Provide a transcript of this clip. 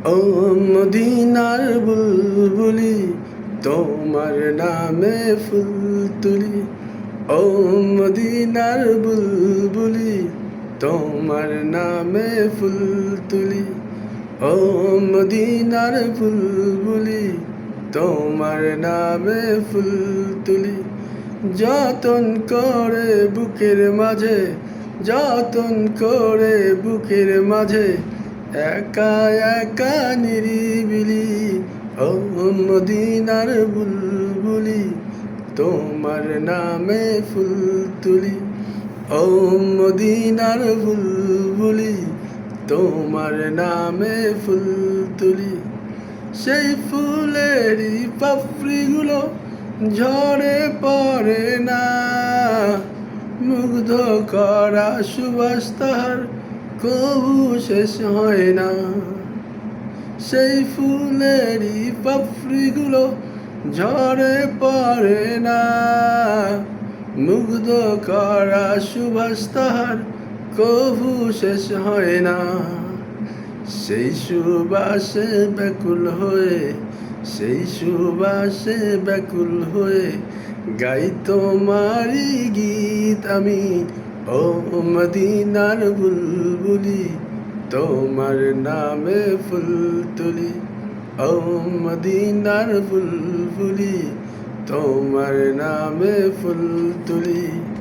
ও মদিনার বুলবুলি, তোমার নামে ফুল তুলি। ও মদিনার বুলবুলি, তোমার নামে ফুল তুলি। ও মদিনার বুলবুলি, তোমার নামে ফুল তুলি। যতন করে বুকের মাঝে, যতন করে বুকের মাঝে, একা একা নিরিবিলি। ও মদিনার বুলবুলি, তোমার নামে ফুল তুলি। ও মদিনার বুলবুলি, তোমার নামে ফুল তুলি। সেই ফুলেরই পাপড়িগুলো ঝরে পড়ে না, মুগ্ধ করা সুবাস তাহার কবু শেষ হয় না। সেই ফুলেরই পাপড়িগুলো ঝরে পড়ে না, মুগ্ধ করা সুবাস তাহার কবু শেষ হয় না। সেই সুবাসে ব্যাকুল হয়ে, সেই সুবাসে ব্যাকুল হয়ে গাই তোমারই গীত আমি। ও মদিনার বুলবুলি, তোমার নামে ফুল তুলি। ও মদিনার বুলবুলি, তোমার নামে ফুল তুলি।